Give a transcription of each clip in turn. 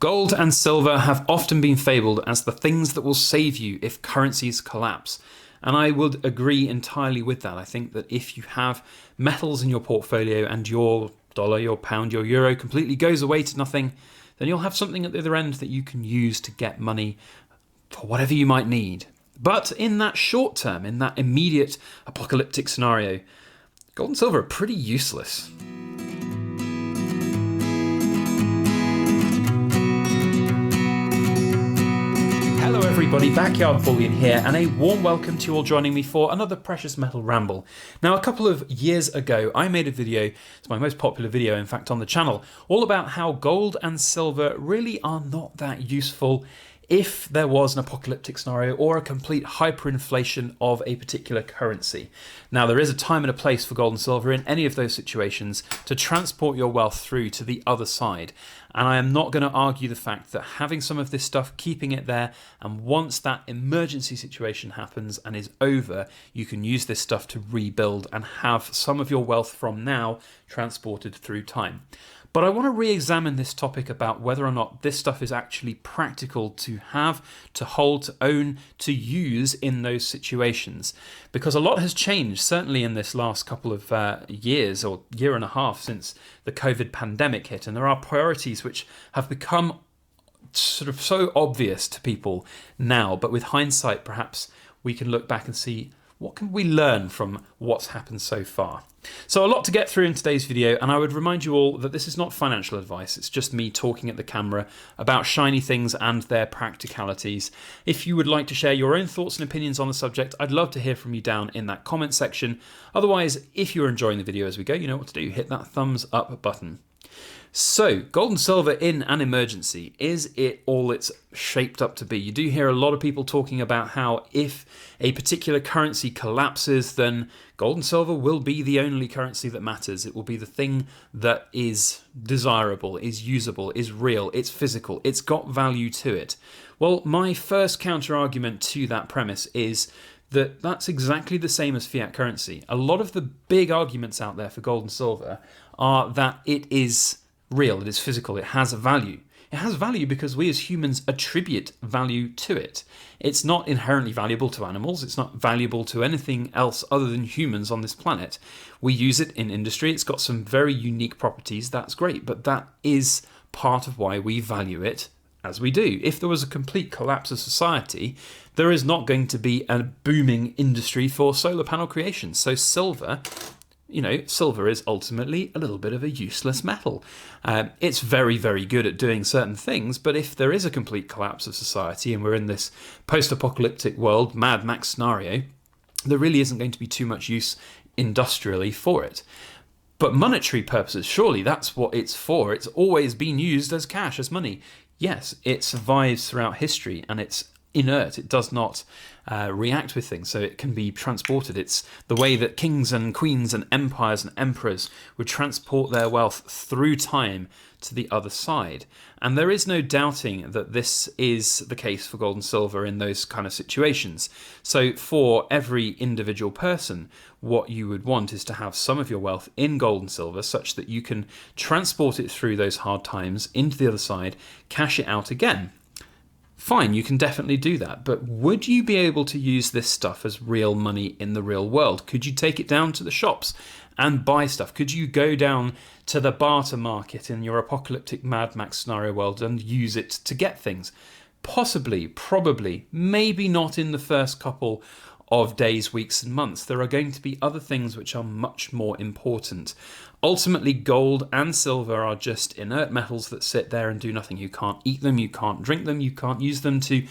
Gold and silver have often been fabled as the things that will save you if currencies collapse. And I would agree entirely with that. I think that if you have metals in your portfolio and your dollar, your pound, your euro completely goes away to nothing, then you'll have something at the other end that you can use to get money for whatever you might need. But in that short term, in that immediate apocalyptic scenario, gold and silver are pretty useless. Hello everybody, Backyard Bullion here, and a warm welcome to you all joining me for another precious metal ramble. Now, a couple of years ago, I made a video, it's my most popular video in fact on the channel, all about how gold and silver really are not that useful if there was an apocalyptic scenario or a complete hyperinflation of a particular currency. Now, there is a time and a place for gold and silver in any of those situations to transport your wealth through to the other side. And I am not going to argue the fact that having some of this stuff, keeping it there, and once that emergency situation happens and is over, you can use this stuff to rebuild and have some of your wealth from now transported through time. But I want to re-examine this topic about whether or not this stuff is actually practical to have, to hold, to own, to use in those situations. Because a lot has changed, certainly in this last couple of years or year and a half since the COVID pandemic hit. And there are priorities which have become sort of so obvious to people now. But with hindsight, perhaps we can look back and see, what can we learn from what's happened so far? So a lot to get through in today's video, and I would remind you all that this is not financial advice. It's just me talking at the camera about shiny things and their practicalities. If you would like to share your own thoughts and opinions on the subject, I'd love to hear from you down in that comment section. Otherwise, if you're enjoying the video as we go, you know what to do. Hit that thumbs up button. So, gold and silver in an emergency, is it all it's shaped up to be? You do hear a lot of people talking about how if a particular currency collapses, then gold and silver will be the only currency that matters. It will be the thing that is desirable, is usable, is real, it's physical, it's got value to it. Well, my first counter argument to that premise is that that's exactly the same as fiat currency. A lot of the big arguments out there for gold and silver are that it is real, it is physical, it has value. It has value because we as humans attribute value to it. It's not inherently valuable to animals, it's not valuable to anything else other than humans on this planet. We use it in industry, it's got some very unique properties, that's great, but that is part of why we value it as we do. If there was a complete collapse of society, there is not going to be a booming industry for solar panel creation. So silver is ultimately a little bit of a useless metal. It's very, very good at doing certain things, but if there is a complete collapse of society and we're in this post-apocalyptic world, Mad Max scenario, there really isn't going to be too much use industrially for it. But monetary purposes, surely that's what it's for. It's always been used as cash, as money. Yes, it survives throughout history and it's inert. It does not react with things, so it can be transported. It's the way that kings and queens and empires and emperors would transport their wealth through time to the other side. And there is no doubting that this is the case for gold and silver in those kind of situations. So for every individual person, what you would want is to have some of your wealth in gold and silver such that you can transport it through those hard times into the other side, cash it out again. Fine, you can definitely do that, but would you be able to use this stuff as real money in the real world? Could you take it down to the shops and buy stuff? Could you go down to the barter market in your apocalyptic Mad Max scenario world and use it to get things? Possibly, probably, maybe not in the first couple of days, weeks and months. There are going to be other things which are much more important. Ultimately, gold and silver are just inert metals that sit there and do nothing. You can't eat them, you can't drink them, you can't use them to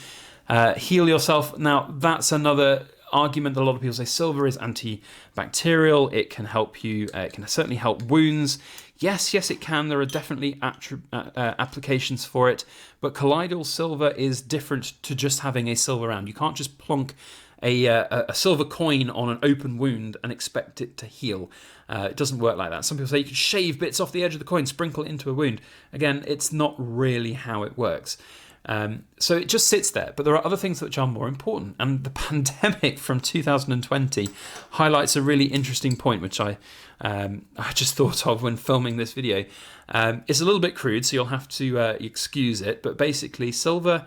heal yourself. Now, that's another argument that a lot of people say. Silver is antibacterial, it can help you, it can certainly help wounds. Yes, it can. There are definitely applications for it, but colloidal silver is different to just having a silver round. You can't just plonk a silver coin on an open wound and expect it to heal. It doesn't work like that. Some people say you can shave bits off the edge of the coin, sprinkle it into a wound. Again, it's not really how it works. So it just sits there, but there are other things which are more important. And the pandemic from 2020 highlights a really interesting point, which I just thought of when filming this video. It's a little bit crude, so you'll have to excuse it. But basically, silver's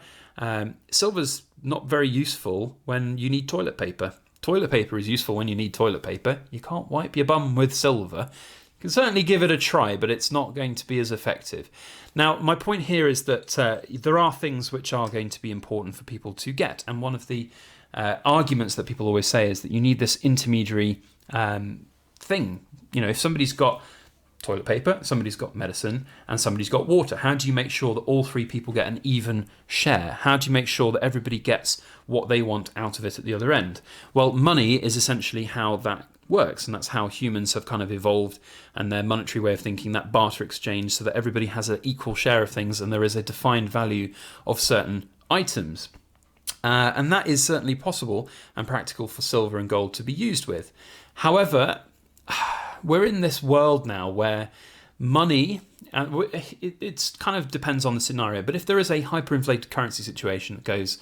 not very useful when you need toilet paper. Toilet paper is useful when you need toilet paper. You can't wipe your bum with silver. You can certainly give it a try, but it's not going to be as effective. Now, my point here is that there are things which are going to be important for people to get. And one of the arguments that people always say is that you need this intermediary thing. If somebody's got toilet paper, somebody's got medicine, and somebody's got water, how do you make sure that all three people get an even share? How do you make sure that everybody gets what they want out of it at the other end? Well, money is essentially how that works, and that's how humans have kind of evolved, and their monetary way of thinking, that barter exchange, so that everybody has an equal share of things and there is a defined value of certain items. And that is certainly possible and practical for silver and gold to be used with. However, we're in this world now where money, it kind of depends on the scenario, but if there is a hyperinflated currency situation that goes,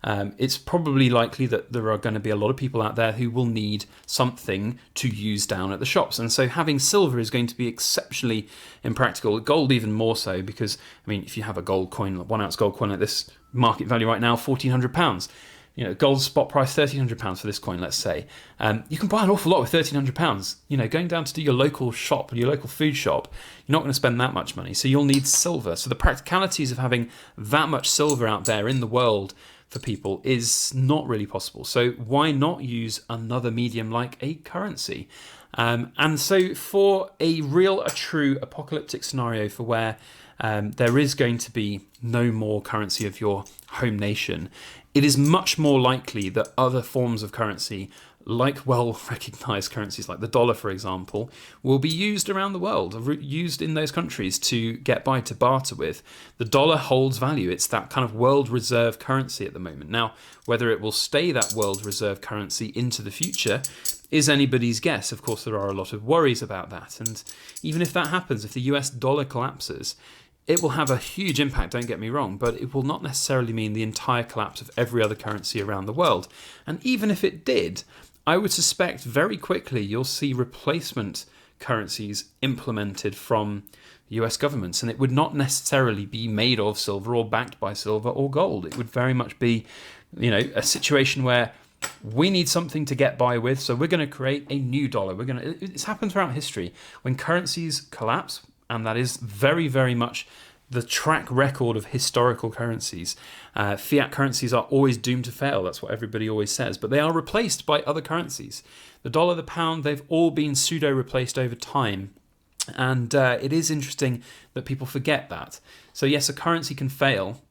it's probably likely that there are going to be a lot of people out there who will need something to use down at the shops. And so having silver is going to be exceptionally impractical. Gold even more so, because, if you have a gold coin, 1 ounce gold coin at this market value right now, £1,400. Gold spot price £1,300 for this coin, let's say. You can buy an awful lot with £1,300. Going down to do your local shop, your local food shop, you're not going to spend that much money. So you'll need silver. So the practicalities of having that much silver out there in the world for people is not really possible. So why not use another medium like a currency? And so for a true apocalyptic scenario for where there is going to be no more currency of your home nation, it is much more likely that other forms of currency, like well-recognized currencies like the dollar, for example, will be used around the world, used in those countries to get by, to barter with. The dollar holds value. It's that kind of world reserve currency at the moment. Now, whether it will stay that world reserve currency into the future is anybody's guess. Of course, there are a lot of worries about that. And even if that happens, if the US dollar collapses, it will have a huge impact, don't get me wrong, but it will not necessarily mean the entire collapse of every other currency around the world. And even if it did, I would suspect very quickly you'll see replacement currencies implemented from US governments, and it would not necessarily be made of silver or backed by silver or gold. It would very much be, a situation where we need something to get by with, so we're going to create a new dollar. It's happened throughout history when currencies collapse. And that is very, very much the track record of historical currencies. Fiat currencies are always doomed to fail. That's what everybody always says. But they are replaced by other currencies. The dollar, the pound, they've all been pseudo-replaced over time. And it is interesting that people forget that. So yes, a currency can fail,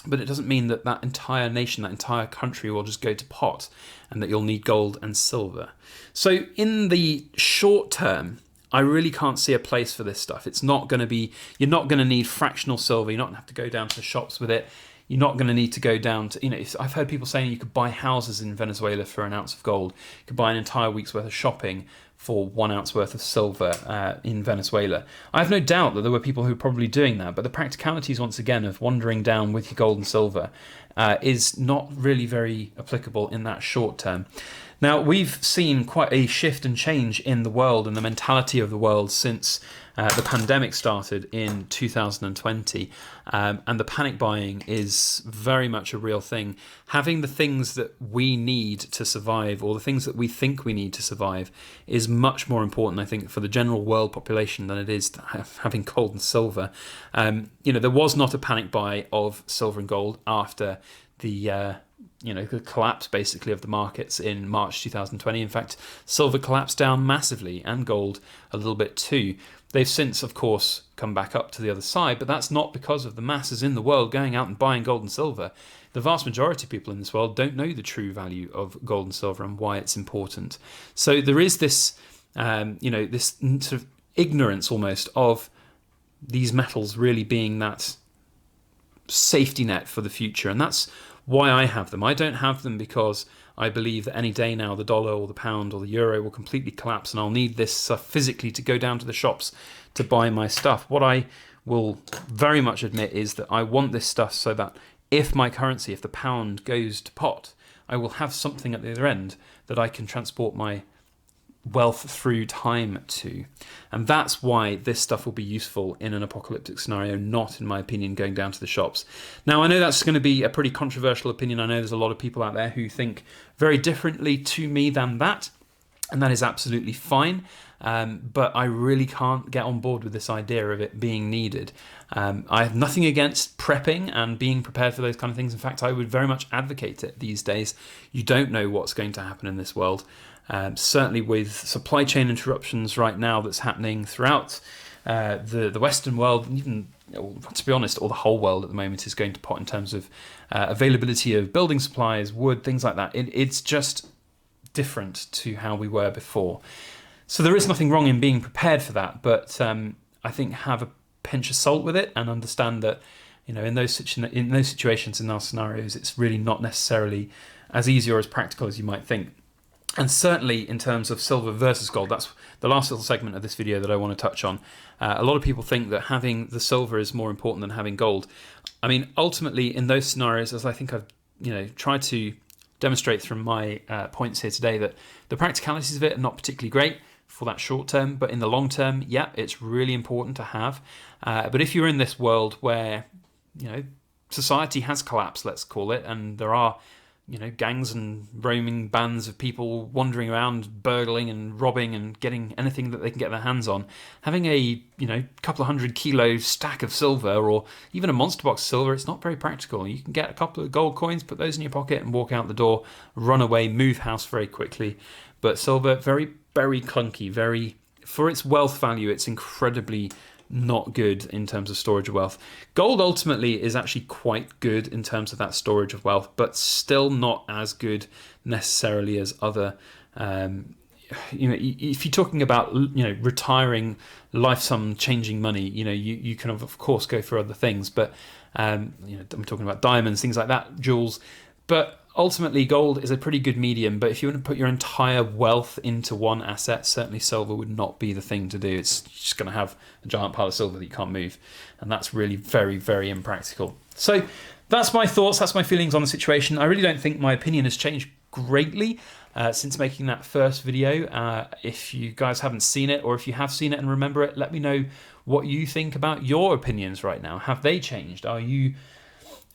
but it doesn't mean that that entire nation, that entire country will just go to pot and that you'll need gold and silver. So in the short term, I really can't see a place for this stuff. It's not going to be, you're not going to need fractional silver. You're not going to have to go down to the shops with it. You're not going to need to go down to, I've heard people saying you could buy houses in Venezuela for an ounce of gold. You could buy an entire week's worth of shopping for 1 ounce worth of silver in Venezuela. I have no doubt that there were people who were probably doing that, but the practicalities, once again, of wandering down with your gold and silver is not really very applicable in that short term. Now, we've seen quite a shift and change in the world and the mentality of the world since the pandemic started in 2020, and the panic buying is very much a real thing. Having the things that we need to survive, or the things that we think we need to survive, is much more important, I think, for the general world population than it is having gold and silver. There was not a panic buy of silver and gold after the collapse basically of the markets in March 2020. In fact, silver collapsed down massively and gold a little bit too. They've since, of course, come back up to the other side, but that's not because of the masses in the world going out and buying gold and silver. The vast majority of people in this world don't know the true value of gold and silver and why it's important. So there is this, this sort of ignorance almost of these metals really being that safety net for the future, and that's why I have them. I don't have them because I believe that any day now the dollar or the pound or the euro will completely collapse and I'll need this stuff physically to go down to the shops to buy my stuff. What I will very much admit is that I want this stuff so that if my currency, if the pound goes to pot, I will have something at the other end that I can transport my wealth through time too. And that's why this stuff will be useful in an apocalyptic scenario, not, in my opinion, going down to the shops. Now, I know that's going to be a pretty controversial opinion. I know there's a lot of people out there who think very differently to me than that, and that is absolutely fine. But I really can't get on board with this idea of it being needed. I have nothing against prepping and being prepared for those kind of things. In fact, I would very much advocate it these days. You don't know what's going to happen in this world. Certainly with supply chain interruptions right now that's happening throughout the Western world, and even, to be honest, all the whole world at the moment is going to pot in terms of availability of building supplies, wood, things like that. It's just different to how we were before. So there is nothing wrong in being prepared for that, but I think have a pinch of salt with it and understand that, in those situations, in those scenarios, it's really not necessarily as easy or as practical as you might think. And certainly in terms of silver versus gold, that's the last little segment of this video that I want to touch on. A lot of people think that having the silver is more important than having gold. I mean, ultimately in those scenarios, as I think I've tried to demonstrate from my points here today, that the practicalities of it are not particularly great for that short term, but in the long term, yeah, it's really important to have. But if you're in this world where, society has collapsed, let's call it, and there are gangs and roaming bands of people wandering around, burgling and robbing and getting anything that they can get their hands on, having a couple of 100 kilo stack of silver or even a monster box of silver, it's not very practical. You can get a couple of gold coins, put those in your pocket and walk out the door, run away, move house very quickly. But silver, very, very clunky, for its wealth value, it's incredibly not good in terms of storage of wealth. Gold ultimately is actually quite good in terms of that storage of wealth, but still not as good necessarily as other. If you're talking about retiring life sum changing money, you can of course go for other things, but I'm talking about diamonds, things like that, jewels, but ultimately gold is a pretty good medium. But if you want to put your entire wealth into one asset, certainly silver would not be the thing to do. It's just going to have a giant pile of silver that you can't move, and that's really very, very impractical. So that's my thoughts, that's my feelings on the situation. I really don't think my opinion has changed greatly since making that first video. If you guys haven't seen it, or if you have seen it and remember it, let me know what you think about your opinions right now. Have they changed? Are you,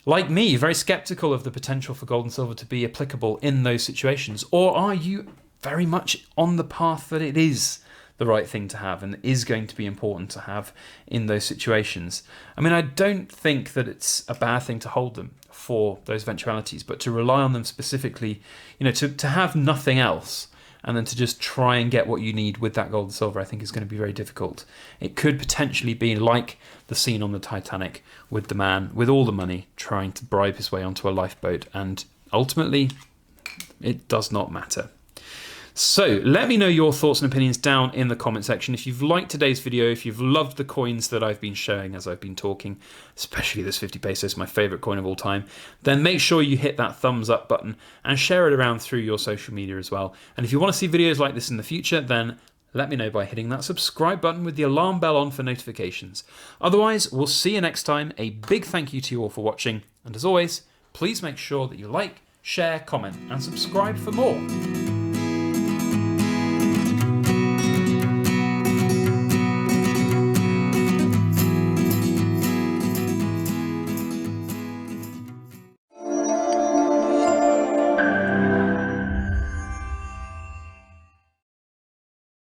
like me, very skeptical of the potential for gold and silver to be applicable in those situations? Or are you very much on the path that it is the right thing to have and is going to be important to have in those situations? I mean, I don't think that it's a bad thing to hold them for those eventualities, but to rely on them specifically, to have nothing else and then to just try and get what you need with that gold and silver, I think is going to be very difficult. It could potentially be like the scene on the Titanic with the man with all the money trying to bribe his way onto a lifeboat, and ultimately it does not matter. So let me know your thoughts and opinions down in the comment section. If you've liked today's video, if you've loved the coins that I've been showing as I've been talking, especially this 50 pesos, my favorite coin of all time, then make sure you hit that thumbs up button and share it around through your social media as well. And if you want to see videos like this in the future, then let me know by hitting that subscribe button with the alarm bell on for notifications. Otherwise, we'll see you next time. A big thank you to you all for watching. And as always, please make sure that you like, share, comment, and subscribe for more.